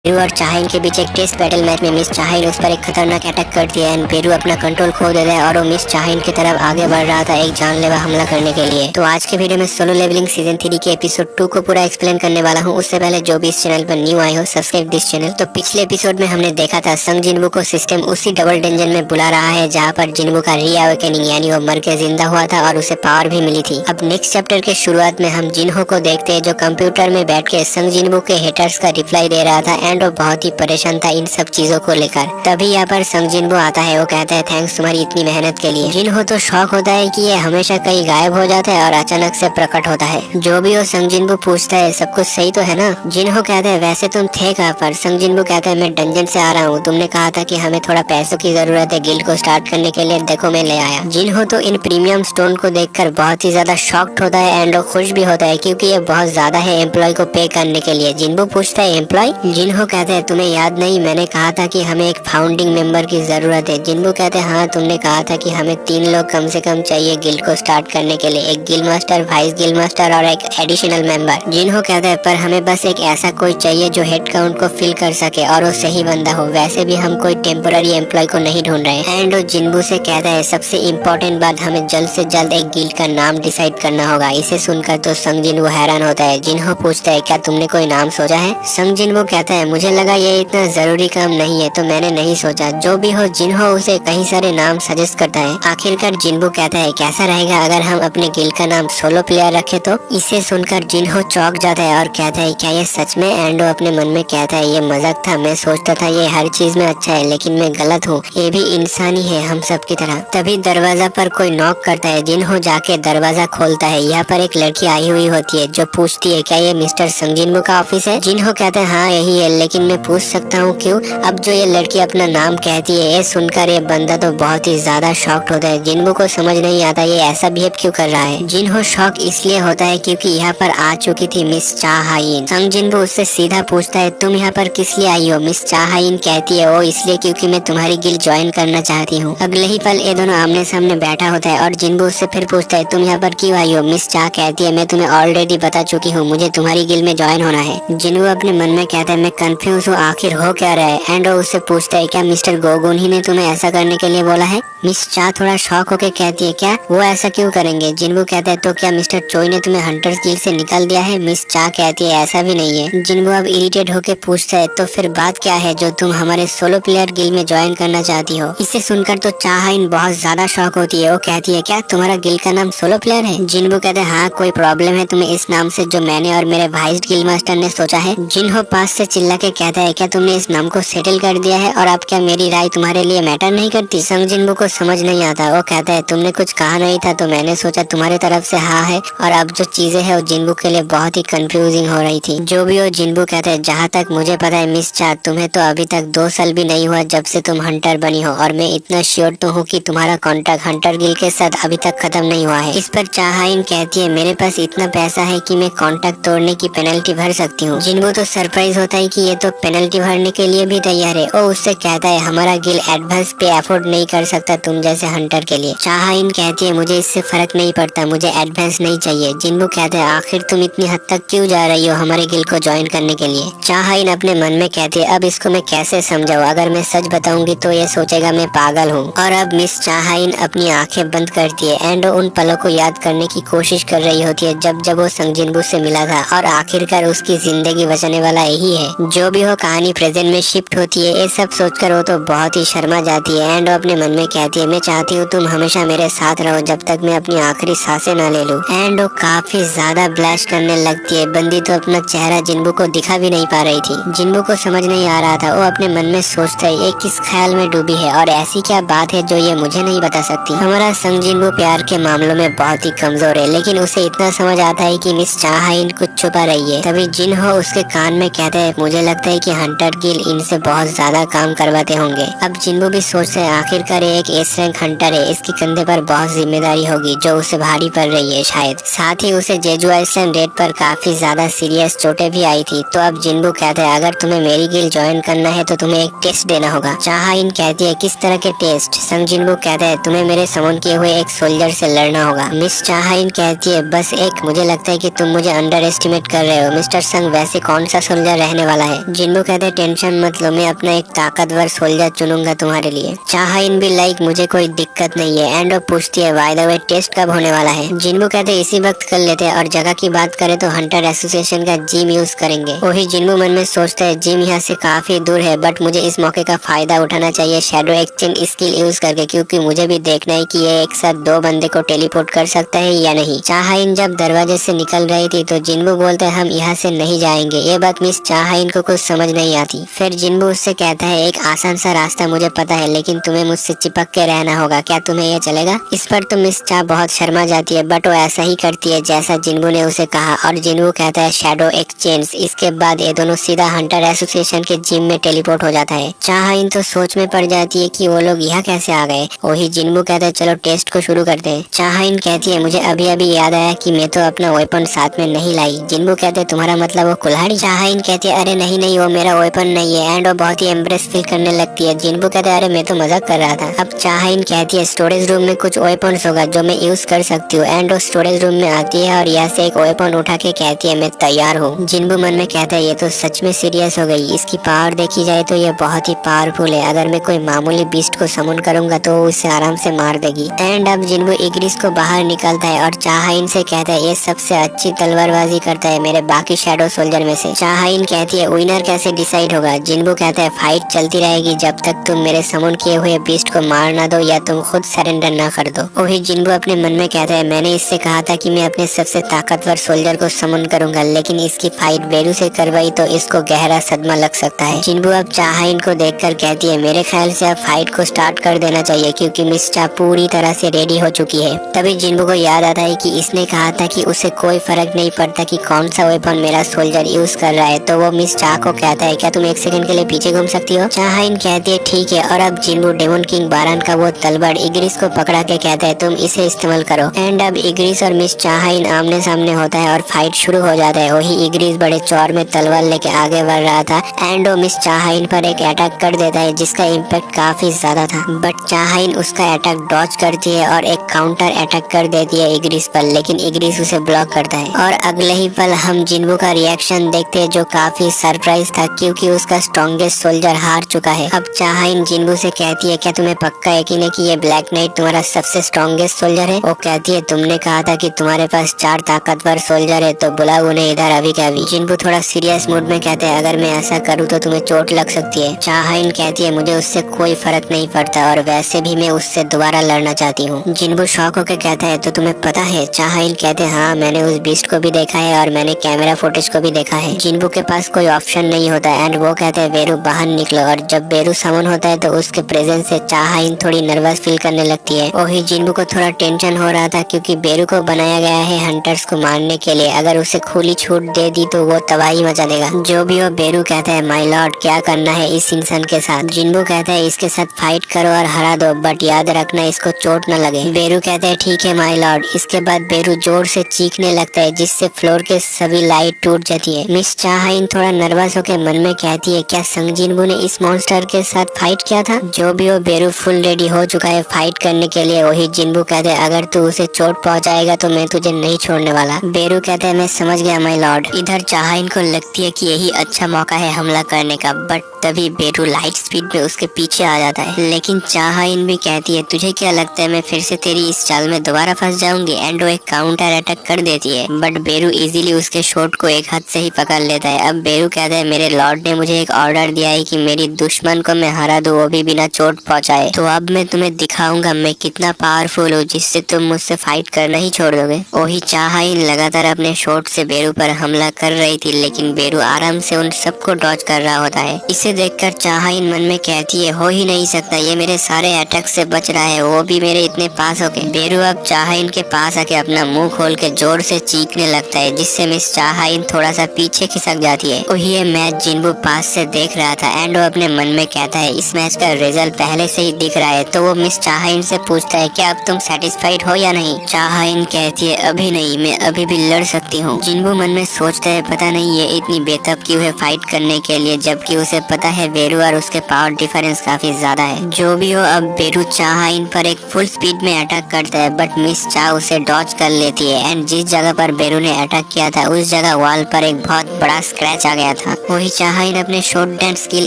Peru और चाहिन के बीच एक टेस्ट बैटल मैच में मिस चाहिन उस पर एक खतरनाक अटैक करती है एंड पेरू अपना कंट्रोल खो देता है और वो मिस चाहिन की तरफ आगे बढ़ रहा था एक जानलेवा हमला करने के लिए। तो आज के वीडियो में सोलो लेवलिंग सीजन 3 के एपिसोड 2 को पूरा एक्सप्लेन करने वाला हूँ। उससे पहले जो भी इस चैनल पर न्यू आए हो सब्सक्राइब दिस चैनल। तो पिछले एपिसोड में हमने देखा था संग जिनवू को सिस्टम उसी डबल डेंजन में बुला रहा है जहाँ पर जिनवू का रीअवेकनिंग यानी वो मर के जिंदा हुआ था और उसे पावर भी मिली थी। अब नेक्स्ट चैप्टर के शुरुआत में हम जिनहो को देखते हैं जो कंप्यूटर में बैठ के संग जिनवू के हेटर्स का रिप्लाई दे रहा था एंड वो बहुत ही परेशान था इन सब चीजों को लेकर। तभी यहाँ पर संग जिनवू आता है। वो कहता है थैंक्स तुम्हारी इतनी मेहनत के लिए। जिनहो तो शौक होता है कि ये हमेशा कहीं गायब हो जाता है और अचानक से प्रकट होता है। जो भी हो संग जिनवू पूछता है सब कुछ सही तो है ना। जिनहो कहता है वैसे तुम थे कहाँ पर। संग जिनवू कहता है मैं डंजन से आ रहा हूँ, तुमने कहा था कि हमें थोड़ा पैसों की जरूरत है गिल्ड को स्टार्ट करने के लिए, देखो मैं ले आया। जिनहो तो इन प्रीमियम स्टोन को देखकर बहुत ही ज्यादा शॉक्ड होता है एंड वो खुश भी होता है क्योंकि ये बहुत ज्यादा है एम्प्लॉय को पे करने के लिए। जिनवू पूछता है एम्प्लॉय। जिनहो कहते हैं तुम्हें याद नहीं मैंने कहा था कि हमें एक फाउंडिंग मेंबर की जरूरत है। जिनवू कहते हैं हाँ तुमने कहा था कि हमें 3 लोग कम से कम चाहिए गिल्ड को स्टार्ट करने के लिए, एक guild master, vice guild master और एक एडिशनल मेंबर। जिनहो कहते हैं पर हमें बस एक ऐसा कोई चाहिए जो हेड काउंट को फिल कर सके और वो सही बंदा हो। वैसे भी हम कोई टेम्पोररी एम्प्लॉय को नहीं ढूंढ रहे। एंड वो जिनवू से कहता है सबसे इम्पोर्टेंट बात हमें जल्द से जल्द एक गिल्ड का नाम डिसाइड करना होगा। इसे सुनकर तो संग जिनवू हैरान होता है। जिनहो पूछता है क्या तुमने कोई नाम सोचा है। संग जिनवू कहता है मुझे लगा ये इतना जरूरी काम नहीं है तो मैंने नहीं सोचा। जो भी हो जिनहो उसे कई सारे नाम सजेस्ट करता है। आखिरकार जिनवू कहता है कैसा रहेगा अगर हम अपने गिल्ड का नाम सोलो प्लेयर रखे तो। इसे सुनकर जिनहो चौंक जाता है और कहता है क्या ये सच में। एंड वो अपने मन में कहता है ये मजाक था, मैं सोचता था ये हर चीज में अच्छा है लेकिन मैं गलत हूँ, ये भी इंसान ही है हम सब की तरह। तभी दरवाजा पर कोई नॉक करता है। जिनहो जाके दरवाजा खोलता है। यहाँ पर एक लड़की आई हुई होती है जो पूछती है क्या ये मिस्टर संग जिनवू का ऑफिस है। जिनहो कहता है हाँ यही है, लेकिन मैं पूछ सकता हूँ क्यों। अब जो ये लड़की अपना नाम कहती है ये सुनकर ये बंदा तो बहुत ही ज्यादा शॉक्ड होता है। जिनवू को समझ नहीं आता ये ऐसा बिहेव क्यों कर रहा है। जिनहो शॉक इसलिए होता है क्योंकि यहाँ पर आ चुकी थी मिस चाहाइन। संग जिनवू उससे सीधा पूछता है तुम यहाँ पर किस लिए आई हो। मिस चाहाइन कहती है वो इसलिए क्योंकि मैं तुम्हारी गिल्ड ज्वाइन करना चाहती हूँ। अगले ही पल ये दोनों आमने सामने बैठा होता है और जिनवू उससे फिर पूछता है तुम यहाँ पर क्यों आई हो। मिस चाह कहती है मैं तुम्हें ऑलरेडी बता चुकी हूँ, मुझे तुम्हारी गिल्ड में ज्वाइन होना है। जिनवू अपने मन में कहता है मैं कंफ्यूज हूँ आखिर हो क्या रहा है। एंड वो उससे पूछता है क्या मिस्टर गोगुन ही ने तुम्हें ऐसा करने के लिए बोला है। मिस चाह थोड़ा शॉक होकर कहती है क्या वो ऐसा क्यों करेंगे। जिनवू कहता है तो क्या मिस्टर चोई ने तुम्हें हंटर्स गिल्ड से निकाल दिया है। मिस चाह कहती है ऐसा भी नहीं है। जिनवू अब इरिटेट होकर पूछता है तो फिर बात क्या है जो तुम हमारे सोलो प्लेयर गिल्ड में ज्वाइन करना चाहती हो। इसे सुनकर तो चाहाइन बहुत ज्यादा शॉक होती है। वो कहती है क्या तुम्हारा गिल्ड का नाम सोलो प्लेयर है। जिनवू कहते हैं हाँ कोई प्रॉब्लम है तुम्हें इस नाम से जो मैंने और मेरे वाइस गिल्ड मास्टर ने सोचा है। जिनहो पास से चिल्ला के कहता है क्या तुमने इस नाम को सेटल कर दिया है और अब क्या मेरी राय तुम्हारे लिए मैटर नहीं करती। संग जिनवू को समझ नहीं आता। वो कहता है तुमने कुछ कहा नहीं था तो मैंने सोचा तुम्हारी तरफ से हाँ है। और अब जो चीजें है वो जिनवू के लिए बहुत ही कंफ्यूजिंग हो रही थी। जो भी हो जिनवू कहता है जहाँ तक मुझे पता है मिस चाह तुम्हें तो अभी तक 2 साल भी नहीं हुआ जब से तुम हंटर बनी हो और मैं इतना श्योर तो हूँ कि तुम्हारा कॉन्ट्रैक्ट हंटर गिल्ड के साथ अभी तक खत्म नहीं हुआ है। इस पर चाहाइन कहती है मेरे पास इतना पैसा है कि मैं कॉन्ट्रैक्ट तोड़ने की पेनल्टी भर सकती हूँ। जिनवू तो सरप्राइज होता है कि ये तो पेनल्टी भरने के लिए भी तैयार है। वो उससे कहता है हमारा गिल्ड एडवांस पे अफोर्ड नहीं कर सकता तुम जैसे हंटर के लिए। चाहाइन कहती है मुझे इससे फर्क नहीं पड़ता, मुझे एडवांस नहीं चाहिए। जिनवू कहते हैं आखिर तुम इतनी हद तक क्यों जा रही हो हमारे गिल्ड को ज्वाइन करने के लिए। चाहाइन अपने मन में कहती है अब इसको मैं कैसे समझाऊं, अगर मैं सच बताऊंगी तो ये सोचेगा मैं पागल हूँ। और अब मिस चाहाइन अपनी आंखें बंद करती है एंड उन पलों को याद करने की कोशिश कर रही होती है जब वो संग जिनवू से मिला था और आखिरकार उसकी जिंदगी बचाने वाला यही है। जो भी हो कहानी प्रेजेंट में शिफ्ट होती है। ये सब सोचकर वो तो बहुत ही शर्मा जाती है एंड वो अपने मन में कहती है मैं चाहती हूँ तुम हमेशा मेरे साथ रहो जब तक मैं अपनी आखिरी सांसें न ले लूं। एंड वो काफी ज्यादा ब्लश करने लगती है। बंदी तो अपना चेहरा जिनवू को दिखा भी नहीं पा रही थी। जिनवू को समझ नहीं आ रहा था। वो अपने मन में सोचता है ये किस ख्याल में डूबी है और ऐसी क्या बात है जो ये मुझे नहीं बता सकती। हमारा संग जिनवू प्यार के मामलों में बहुत ही कमजोर है लेकिन उसे इतना समझ आता है कि मिस चाहाइन कुछ छुपा रही है। तभी जिनहो उसके कान में कहता है मुझे लगता है कि हंटर गिल्ड इनसे बहुत ज्यादा काम करवाते होंगे। अब जिनवू भी सोचता है आखिरकार एक एस रैंक हंटर है, इसके कंधे पर बहुत जिम्मेदारी होगी जो उसे भारी पड़ रही है शायद। साथ ही उसे जेजू आइसलैंड रेड पर काफी ज्यादा सीरियस चोटें भी आई थी। तो अब जिनवू कहता है अगर तुम्हें मेरी गिल्ड ज्वाइन करना है तो तुम्हें एक टेस्ट देना होगा। चाहाइन कहती है किस तरह के टेस्ट। संग जिनवू कहता है तुम्हें मेरे समन किए हुए एक सोल्जर से लड़ना होगा। मिस चाहाइन कहती है बस एक, मुझे लगता है कि तुम मुझे अंडर एस्टिमेट कर रहे हो। मिस्टर संग वैसे कौन सा सोल्जर रहने वाला है है। जिन्बू कहते हैं टेंशन मत लो, मैं अपना एक ताकतवर सोल्जर चुनूंगा तुम्हारे लिए। चाहाइन भी लाइक मुझे कोई दिक्कत नहीं है। एंड वो पूछती है बाय द वे टेस्ट कब होने वाला है। जिन्बू कहते हैं इसी वक्त कर लेते हैं, और जगह की बात करें तो हंटर एसोसिएशन का जिम यूज करेंगे। वही जिन्बू मन में सोचता है जिम यहाँ से काफी दूर है, बट मुझे इस मौके का फायदा उठाना चाहिए शैडो एक्सचेंज स्किल यूज करके, क्योंकि मुझे भी देखना है कि ये एक साथ दो बंदे को टेलीपोर्ट कर सकता है या नहीं। चाहाइन जब दरवाजे से निकल रही थी तो जिन्बू बोलता है हम यहाँ से नहीं जाएंगे। ये बात मिस चाहाइन को कुछ समझ नहीं आती। फिर जिन्बू उससे कहता है एक आसान सा रास्ता मुझे पता है, लेकिन तुम्हें मुझसे चिपक के रहना होगा, क्या तुम्हें ये चलेगा? इस पर तो मिस चाह बहुत शर्मा जाती है, बट वो ऐसा ही करती है जैसा जिन्बू ने उसे कहा, और जिन्बू कहता है शैडो एक्सचेंज। इसके बाद ये दोनों सीधा हंटर एसोसिएशन के जिम में टेलीपोर्ट हो जाता है। चाहाइन तो सोच में पड़ जाती है कि वो लोग यहाँ कैसे आ गए। वही जिन्बू कहता है चलो टेस्ट को शुरू करते हैं। चाहाइन कहती है मुझे अभी अभी याद आया कि मैं तो अपना वेपन साथ में नहीं लाई। जिन्बू कहते हैं तुम्हारा मतलब वो कुल्हाड़ी? चाहाइन कहती है अरे नहीं नहीं, वो मेरा वेपन नहीं है। एंड वो बहुत ही एम्ब्रेस फील करने लगती है। जिन्बू कहते हैं अरे मैं तो मजाक कर रहा था। अब चाहाइन कहती है स्टोरेज रूम में कुछ वेपन्स होगा जो मैं यूज कर सकती हूँ। एंड वो स्टोरेज रूम में आती है और यहाँ से एक वेपन उठा के कहती है मैं तैयार हूँ। जिन्बू मन में कहता है ये तो सच में सीरियस हो गई। इसकी पावर देखी जाए तो ये बहुत ही पावरफुल है। अगर मैं कोई मामूली बीस्ट को समन करूंगा तो उसे आराम से मार देगी। एंड अब जिन्बू इग्रिस को बाहर निकालता है और चाहाइन से कहता है ये सबसे अच्छी तलवारबाजी करता है मेरे बाकी शैडो सोल्जर में से। चाहाइन कहती है विनर कैसे डिसाइड होगा? जिन्बू कहता है फाइट चलती रहेगी जब तक तुम मेरे समन किए हुए बीस्ट को मार ना दो या तुम खुद सरेंडर ना कर दो। वही जिन्बू अपने मन में कहता है मैंने इससे कहा था कि मैं अपने सबसे ताकतवर सोल्जर को समन करूंगा, लेकिन इसकी फाइट बेरू से करवाई तो इसको गहरा सदमा लग सकता है। जिन्बू अब चाहाइन को देखकर कहती है मेरे ख्याल से अब फाइट को स्टार्ट कर देना चाहिए, क्योंकि मिस चा पूरी तरह से रेडी हो चुकी है। तभी जिन्बू को याद आता है कि इसने कहा था कि उसे कोई फर्क नहीं पड़ता कि कौन सा वेपन मेरा सोल्जर यूज कर रहा है। तो वो मिस चा को कहता है क्या तुम एक सेकंड के लिए पीछे घूम सकती हो? चाहाइन कहती है ठीक है। और अब जिन्बू डेमन किंग बारान का वो तलवार इग्रिस को पकड़ा के कहता है तुम इसे इस्तेमाल करो। एंड अब इग्रिस और मिस चाहाइन आमने सामने होता है और फाइट शुरू हो जाता है। वही इग्रिस बड़े चौर में तलवार लेके आगे बढ़ रहा था एंड वो मिस चाहाइन पर एक अटैक कर देता है जिसका इम्पैक्ट काफी ज्यादा था, बट चाहाइन उसका अटैक डॉज करती है और एक काउंटर अटैक कर देती है इग्रिस पर, लेकिन इग्रिस उसे ब्लॉक करता है। और अगले ही पल हम जिन्बू का रिएक्शन देखते हैं जो काफी सरप्राइज था, क्योंकि उसका स्ट्रॉन्गेस्ट सोल्जर हार चुका है। अब चाहाइन जिन्बू से कहती है क्या तुम्हें पक्का यकीन है कि ये ब्लैक नाइट तुम्हारा सबसे स्ट्रॉन्गेस्ट सोल्जर है? वो कहती है तुमने कहा था कि तुम्हारे पास 4 ताकतवर सोल्जर है, तो बुलाओ उन्हें इधर अभी के अभी। जिन्बू थोड़ा सीरियस मूड में कहते हैं अगर मैं ऐसा करूँ तो तुम्हें चोट लग सकती है। चाहाइन कहती है मुझे उससे कोई फर्क नहीं पड़ता और वैसे भी मैं उससे दोबारा लड़ना चाहती हूँ। जिन्बू शॉक होकर कहता है तो तुम्हें पता है? चाहाइन कहते हैं हाँ मैंने उस बीस्ट को भी देखा है और मैंने कैमरा फुटेज को भी देखा है। जिन्बू के पास कोई ऑप्शन नहीं होता एंड वो कहते हैं बेरू बाहर निकलो। और जब बेरू समन होता है तो उसके प्रेजेंस से चाहाइन थोड़ी नर्वस फील करने लगती है। वही जिन्बू को थोड़ा टेंशन हो रहा था क्योंकि बेरू को बनाया गया है हंटर्स को मारने के लिए। अगर उसे खुली छूट दे दी तो वो तबाही मचा देगा। जो भी हो बेरू कहता है माय लॉर्ड क्या करना है इस इंसान के साथ? जिन्बू कहता है इसके साथ फाइट करो और हरा दो, बट याद रखना इसको चोट न लगे। बेरू कहता है ठीक है माय लॉर्ड। इसके बाद बेरू जोर से चीखने लगता है जिससे फ्लोर के सभी लाइट टूट जाती है। मिस चाहाइन थोड़ा नर्वस होकर मन में कहती है क्या संग जिन्बू ने इस मॉन्स्टर के साथ फाइट किया था? जो भी हो बेरू फुल रेडी हो चुका है फाइट करने के लिए। वही जिन्बू कहते हैं अगर तू उसे चोट पहुंचाएगा तो मैं तुझे नहीं छोड़ने वाला। बेरू कहते हैं मैं समझ गया माय लॉर्ड। इधर चाहाइन को लगती है कि यही अच्छा मौका है हमला करने का, बट तभी बेरू लाइट स्पीड में उसके पीछे आ जाता है। लेकिन चाहाइन भी कहती है तुझे क्या लगता है मैं फिर से तेरी इस चाल में दोबारा फंस जाऊंगी? एंड वो एक काउंटर अटैक कर देती है, बट बेरू इजीली उसके शॉट को एक हाथ से ही पकड़ लेता है। अब बेरू कहता है मेरे लॉर्ड ने मुझे एक ऑर्डर दिया है कि मेरी दुश्मन को मैं हरा दूं, वो भी बिना चोट पहुंचाए। तो अब मैं तुम्हें दिखाऊंगा मैं कितना पावरफुल हूँ जिससे तुम मुझसे फाइट करना ही छोड़ दोगे। वही चाहाइन लगातार अपने शॉट से बेरू पर हमला कर रही थी, लेकिन बेरू आराम से उन सबको डॉज कर रहा होता है। इसे देखकर चाहाइन मन में कहती है हो ही नहीं सकता, ये मेरे सारे अटैक से बच रहा है, वो भी मेरे इतने पास होके। बेरू अब चाहाइन के पास आके अपना मुंह खोल के जोर से चीखने लगता है जिससे मिस चाहाइन थोड़ा सा पीछे खिसक जाती है। वही ये मैच जिन्बू पास से देख रहा था एंड वो अपने मन में कहता है इस मैच का रिजल्ट पहले से ही दिख रहा है। तो वो मिस चाहाइन से पूछता है क्या अब तुम सेटिस्फाइड हो या नहीं? चाहाइन कहती है अभी नहीं, मैं अभी भी लड़ सकती हूँ। जिन्बू मन में सोचता है पता नहीं ये इतनी बेताब क्यों है फाइट करने के लिए, जबकि उसे पता है बेरू और उसके पावर डिफरेंस काफी ज्यादा है। जो भी हो अब बेरू चाहाइन पर एक फुल स्पीड में अटैक करता है, बट मिस चा उसे डॉज कर लेती है एंड जिस जगह पर बेरू ने अटैक किया था उस जगह वॉल पर एक बहुत बड़ा स्क्रैच आ गया था। वही चाहाइन अपने शॉर्ट डांस स्किल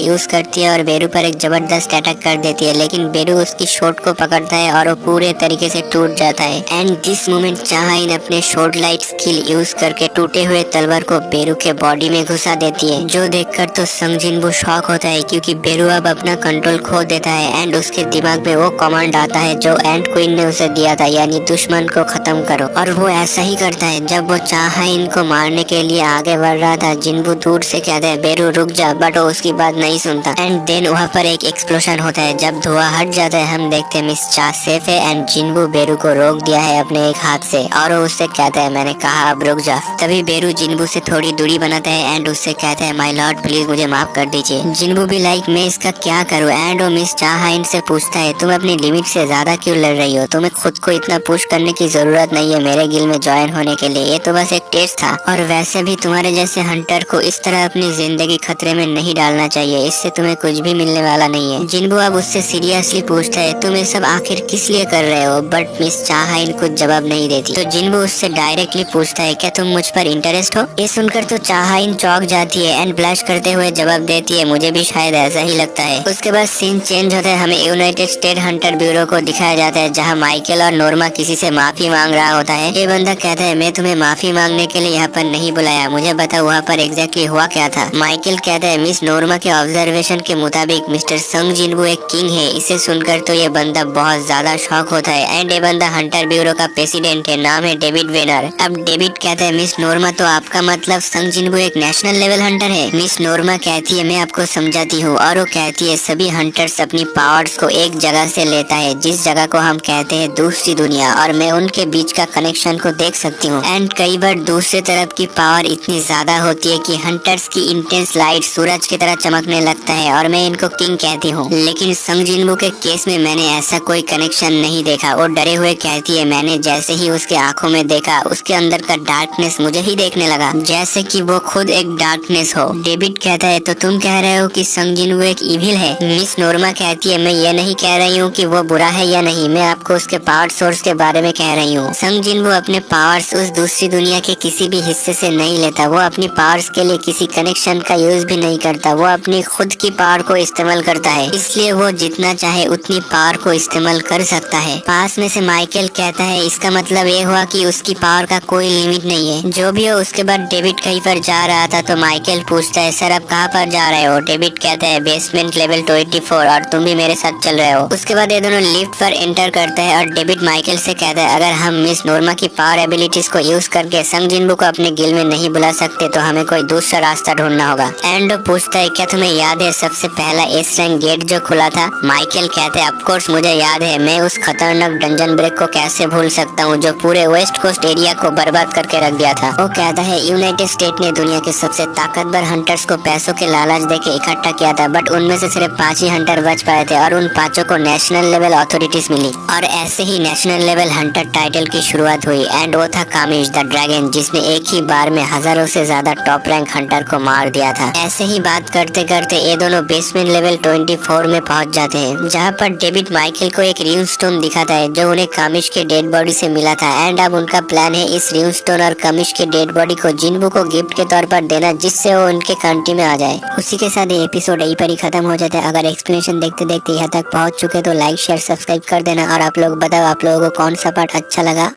यूज करती है और बेरू पर एक जबरदस्त अटैक कर देती है, लेकिन बेरू उसकी शॉट को पकड़ता है और वो पूरे तरीके से टूट जाता है। एंड दिस मोमेंट चाहाइन अपने शॉर्ट लाइट स्किल यूज करके टूटे हुए तलवार को बेरू के बॉडी में घुसा देती है, जो देखकर तो संग जिनबू शॉक होता है क्योंकि बेरू अब अपना कंट्रोल खो देता है एंड उसके दिमाग में वो कमांड आता है जो एंड क्वीन ने उसे दिया था, यानी दुश्मन को खत्म करो। और वो ऐसा ही करता है। जब वो चाहाइन को मारने के लिए आगे बढ़ रहा था, जिनबू दूर से कहता है बेरू रुक जा, बट वो उसकी बात नहीं सुनता। एंड देन वहाँ पर एक एक्सप्लोशन होता है। जब धुआं हट जाता है हम देखते हैं मिस चा सेफ है एंड जिनबू बेरू को रोक दिया है अपने एक हाथ से और वो उससे कहता है मैंने कहा अब रुक जा। तभी बेरू जिनबू से थोड़ी दूरी बनाता है एंड उससे कहता है माय लॉर्ड प्लीज मुझे माफ कर दीजिए। जिनबू भी लाइक मैं इसका क्या करूँ, एंड वो मिस चाहाइन से पूछता है तुम अपनी लिमिट से ज्यादा क्यों लड़ रही हो, तुम्हें खुद को इतना पुश करने की जरूरत नहीं है मेरे गिल में ज्वाइन होने के लिए, ये तो बस एक टेस्ट था। और वैसे भी तुम्हारे जैसे हंटर को इस तरह अपनी जिंदगी खतरे में नहीं डालना चाहिए, इससे तुम्हें कुछ भी मिलने वाला नहीं है। जिनबू अब उससे सीरियसली पूछता है तुम ये सब आखिर किस लिए कर रहे हो, बट मिस चाहाइन कुछ जवाब नहीं देती। तो जिनबू उससे डायरेक्टली पूछता है क्या तुम मुझ पर इंटरेस्ट हो। ये सुनकर तो चाहाइन चौंक जाती है एंड ब्लश करते हुए जवाब देती है मुझे भी शायद ऐसा ही लगता है। उसके बाद सीन चेंज होता है, हमें यूनाइटेड स्टेट हंटर ब्यूरो को दिखाया जाता है जहाँ माइकल और नोर्मा किसी से माफी मांग रहा होता है। ये बंदा कहता है मैं तुम्हें माफी मांगने के लिए यहाँ पर नहीं बुलाया, मुझे बताओ वहाँ पर एग्जैक्टली हुआ क्या था। माइकल कहता है मिस नोर्मा के ऑब्जर्वेशन के मुताबिक मिस्टर संग जिनबू एक किंग है। इसे सुनकर तो ये बंदा बहुत ज्यादा शॉक होता है एंड ये बंदा हंटर ब्यूरो का प्रेसिडेंट है, नाम है डेविड वेनर। अब डेविड कहता है मिस नोर्मा तो आपका मतलब संग जिनबू एक नेशनल लेवल हंटर है। मिस नोर्मा कहती है मैं आपको समझाती हूँ और वो कहती है सभी हंटर्स अपनी पावर्स को एक जगह से लेता है जिस जगह को हम कहते हैं दूसरी दुनिया, और मैं उनके बीच का कनेक्शन को देख सकती हूँ। एंड कई बार दूसरे तरफ की पावर इतनी ज्यादा होती है कि हंटर्स की इंटेंस लाइट सूरज की तरह चमकने लगता है और मैं इनको किंग कहती हूँ। लेकिन संग जिनबू के केस में मैंने ऐसा कोई कनेक्शन नहीं देखा। वो डरे हुए कहती है मैंने जैसे ही उसके आंखों में देखा उसके अंदर का डार्कनेस मुझे ही देखने लगा जैसे कि वो खुद एक डार्कनेस हो। डेविड कहता है तो तुम कह रहे हो कि संग जिनबू एक इविल है। मिस नोर्मा कहती है मैं ये नहीं कह रही हूँ कि वो बुरा है या नहीं, मैं आपको उसके पावर सोर्स के बारे में कह रही हूँ। संग जिनबू अपने पावर्स उस दूसरी दुनिया के किसी भी हिस्से से नहीं लेता, वो अपनी पावर्स के लिए किसी कनेक्शन का यूज भी नहीं करता, वो अपनी खुद की पावर को इस्तेमाल करता है, इसलिए वो जितना चाहे उतनी पावर को इस्तेमाल कर सकता है। पास में से माइकल कहता है इसका मतलब ये हुआ कि उसकी पावर का कोई लिमिट नहीं है। जो भी हो उसके बाद डेविड कहीं पर जा रहा था तो माइकल पूछता है सर आप कहाँ पर जा रहे हो। डेविड कहता है बेसमेंट लेवल 24 और तुम भी मेरे साथ चल रहे हो। उसके बाद ये दोनों लिफ्ट पर एंटर करते हैं और डेविड माइकल से कहता है अगर हम मिस नोर्मा की पावर एबिलिटीज को यूज करके संग जिनबू को अपने गिल में नहीं बुला सकते तो हमें कोई दूसरा रास्ता ढूंढना होगा। एंड पूछता है क्या तुम्हें याद है सबसे पहला एस रैंक गेट जो खुला था। माइकल कहते हैं ऑफकोर्स मुझे याद है, मैं उस खतरनाक डंजन ब्रेक को कैसे भूल सकता हूँ जो पूरे वेस्ट कोस्ट एरिया को बर्बाद करके रख दिया था। वो कहता है यूनाइटेड स्टेट ने दुनिया के सबसे ताकतवर हंटर्स को पैसों के लालच देके इकट्ठा किया था, बट उनमें से सिर्फ 5 ही हंटर बच पाए थे और उन 5 को नेशनल लेवल अथॉरिटीज मिली और ऐसे ही नेशनल लेवल हंटर टाइटल की शुरुआत हुई। एंड वो था कामिश द ड्रैगन जिसने एक ही बार में हजारों से ज्यादा टॉप रैंक हंटर को मार दिया था। ऐसे ही बात करते करते ये दोनों बेसमेंट लेवल 24 में पहुंच जाते हैं जहाँ पर डेविड माइकल को एक र्यून स्टोन दिखाता है जो उन्हें कामिश के डेड बॉडी से मिला था। एंड अब उनका प्लान है इस र्यून स्टोन और कामिश के डेड बॉडी को जिनबू को गिफ्ट के तौर पर देना जिससे वो उनके कंट्री में आ जाए। उसी के साथ ये एपिसोड यहीं पर ही खत्म हो जाता है। अगर एक्सप्लेनेशन देखते देखते यहाँ तक पहुँच चुके तो लाइक शेयर सब्सक्राइब कर देना और आप लोग बताओ आप लोगों को कौन सा पार्ट अच्छा लगा।